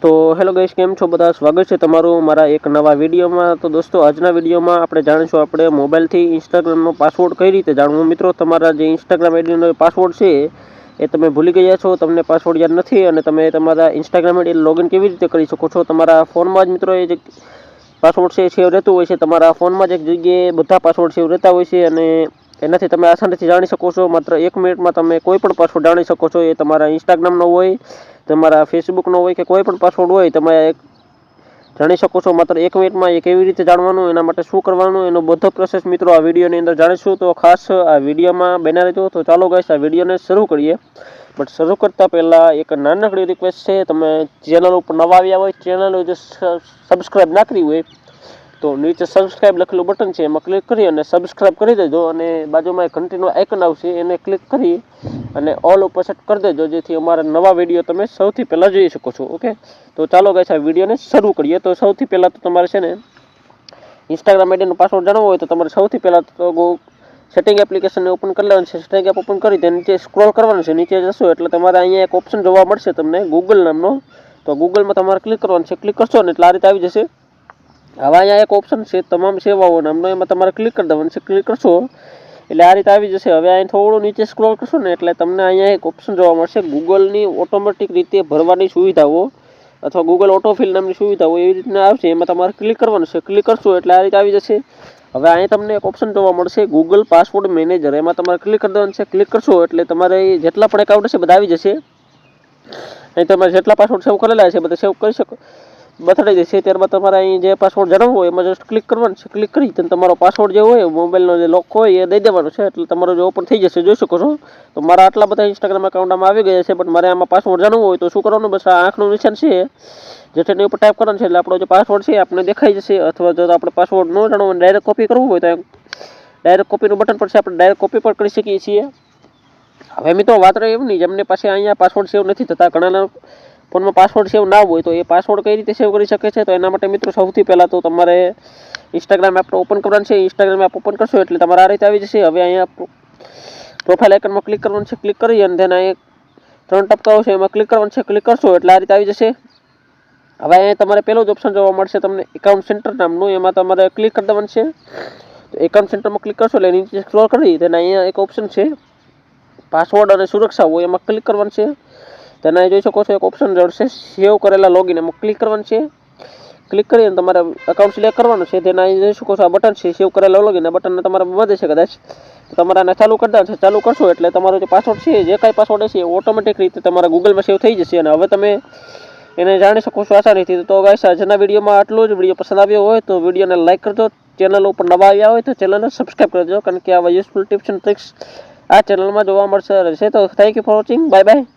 तो hello guys, केम छो बधा? स्वागत है तमारू मारा एक नवा विडियो में। तो दोस्तों, आजना विडियो में आपणे जाणीशुं आपणे मोबाइल थी इंस्टाग्राम नो पासवर्ड कई रीते जाणवुं। मित्रों, तमारा जे इंस्टाग्राम आईडी नो पासवर्ड छे ए तमे भूली गया छो, तमने पासवर्ड याद नथी अने तमे तमारा इंस्टाग्राम आईडी लॉगिन केवी रीते करी शको छो। तमारा फोन में ज मित्रों ए जे पासवर्ड छे सेव रहेतो होय छे। तमारा फोन में ज एक जग्याए बधा पासवर्ड सेव रहता होय छे अने एनाथी तमे आसानीथी जाणी शको छो। मात्र 1 मिनिट में तमे कोई पण पासवर्ड जाणी शको छो। ए तमारा इंस्टाग्राम नो होय, तमारा फेसबुक नो होय के कोई पण पासवर्ड होय तमे जाणी शको छो। मात्र 1 मिनिट में केवी रीते जाणवानुं, एना माटे शुं करवानुं, एनो बधो प्रोसेस मित्रों आ विडियोनी अंदर जाणीशुं। तो खास आ विडियो में बन्या रहेजो। तो चालो गाइस, आ विडियोने शरू करीए। बट शरू करता पहला एक नानकड़ी रिक्वेस्ट है, तमे चेनल पर नवा आव्या होय, चेनल जो सब्सक्राइब ना करी होय तो नीचे सब्सक्राइब लखेલું बटन છે એમાં ક્લિક કરી અને સબસ્ક્રાઇબ કરી દેજો અને બાજુમાં એક ઘંટીનો આઇકન આવશે એને ક્લિક કરી અને ઓલ ઉપર સેટ કરી દેજો, જેથી અમારા નવા વિડિયો તમે સૌથી પહેલા જોઈ શકો છો। ઓકે, તો ચાલો ગાઈસ આ વિડિયોને શરૂ કરીએ। તો સૌથી પહેલા તો તમારે છે ને ઇન્સ્ટાગ્રામ આઈડીનો પાસવર્ડ જાણવો હોય તો તમારે સૌથી પહેલા તો સેટિંગ એપ્લિકેશનને ઓપન કરી લેવાનું છે। સેટિંગ એપ ઓપન કરી તે નીચે સ્ક્રોલ કરવાનું છે। નીચે જશો એટલે તમારે અહીંયા એક ઓપ્શન જોવા મળશે તમને ગૂગલ નામનો। તો ગૂગલમાં તમારે ક્લિક કરવાનું છે। ક્લિક કરશો ને એટલે આ રીતે આવી જશે। હવે અહીંયા એક ઓપ્શન છે તમામ સેવાઓ નામનો, એમાં તમારે ક્લિક કરી દેવાનું છે। ક્લિક કરશો એટલે આ રીતે આવી જશે। હવે અહીં થોડું નીચે સ્ક્રોલ કરશો ને એટલે તમને અહીંયા એક ઓપ્શન જોવા મળશે ગૂગલની ઓટોમેટિક રીતે ભરવાની સુવિધાઓ અથવા ગૂગલ ઓટોફિલ નામની સુવિધાઓ એવી રીતના આવશે, એમાં તમારે ક્લિક કરવાનું છે। ક્લિક કરશો એટલે આ રીતે આવી જશે। હવે અહીં તમને એક ઓપ્શન જોવા મળશે ગૂગલ પાસવર્ડ મેનેજર, એમાં તમારે ક્લિક કરી દેવાનું છે। ક્લિક કરશો એટલે તમારે જેટલા પણ એકાઉન્ટ હશે બધા આવી જશે। અહીં તમારે જેટલા પાસવર્ડ સેવ કરેલા છે બધા સેવ કરી શકો બતાડી દેશે। ત્યારબાદ તમારે અહીં જે પાસવર્ડ જણાવવો હોય એમાં જસ્ટ ક્લિક કરવાનું છે। ક્લિક કરી તમારો પાસવર્ડ જે હોય મોબાઈલનો જે લોક હોય એ દઈ દેવાનો છે એટલે તમારો જે ઓપન થઈ જશે, જોઈ શકો છો। તો મારા આટલા બધા ઇન્સ્ટાગ્રામ એકાઉન્ટ આમાં આવી ગયા છે, બટ મારે આમાં પાસવર્ડ જાણવું હોય તો શું કરવાનું, બસ આ આંખનું નિશાન છે જેની ઉપર ટાઈપ કરવાનું છે એટલે આપણો જે પાસવર્ડ છે આપણે દેખાઈ જશે। અથવા જો આપણે પાસવર્ડ ન જાણવું હોય ડાયરેક્ટ કોપી કરવું હોય તો ડાયરેક્ટ કોપીનું બટન પર છે, આપણે ડાયરેક્ટ કોપી પણ કરી શકીએ છીએ। હવે મિત્રો વાત રહી એમ નહીં, જેમને પાસે અહીંયા પાસવર્ડ સેવ નથી થતા, ઘણાના ફોનમાં પાસવર્ડ સેવ ના હોય તો એ પાસવર્ડ કઈ રીતે સેવ કરી શકે છે, તો એના માટે મિત્રો સૌથી પહેલાં તો તમારે ઇન્સ્ટાગ્રામ એપ ઓપન કરવાનું છે। ઇન્સ્ટાગ્રામ એપ ઓપન કરશો એટલે તમારે આ રીતે આવી જશે। હવે અહીંયા પ્રોફાઇલ આઇકનમાં ક્લિક કરવાનું છે। ક્લિક કરી અને તેના એક 3 ટપકાઓ છે એમાં ક્લિક કરવાનું છે। ક્લિક કરશો એટલે આ રીતે આવી જશે। હવે અહીંયા તમારે પહેલું જ ઓપ્શન જોવા મળશે તમને એકાઉન્ટ સેન્ટર નામનું, એમાં તમારે ક્લિક કરી દેવાનું છે। તો એકાઉન્ટ સેન્ટરમાં ક્લિક કરશો એટલે નીચે સ્ક્રોલ કરી તેના અહીંયા એક ઓપ્શન છે પાસવર્ડ અને સુરક્ષા હોય, એમાં ક્લિક કરવાનું છે। તેના જોઈ શકો છો એક ઓપ્શન જશે સેવ કરેલા લોગિન, એમાં ક્લિક કરવાનું છે। ક્લિક કરીને તમારે અકાઉન્ટ સિલેક્ટ કરવાનું છે। તેના જોઈ શકો છો આ બટન છે સેવ કરેલા લોગિન, આ બટનને તમારે વધે છે કદાચ, તમારે આને ચાલુ કરી દેવાનું છે। ચાલુ કરશો એટલે તમારો જે પાસવર્ડ છે જે કાંઈ પાસવર્ડ હશે એ ઓટોમેટિક રીતે તમારા ગૂગલમાં સેવ થઈ જશે અને હવે તમે એને જાણી શકો છો આસાનીથી। તો ગાઈસ આજના વિડીયોમાં આટલું જ। વિડીયો પસંદ આવ્યો હોય તો વિડીયોને લાઇક કરજો, ચેનલ ઉપર નવા આવ્યા હોય તો ચેનલને સબસ્ક્રાઈબ કરજો, કારણ કે આવા યુઝફુલ ટિપ્સ એન્ડ ટ્રિક્સ આ ચેનલમાં જોવા મળશે રહેશે। તો thank you for watching, bye bye.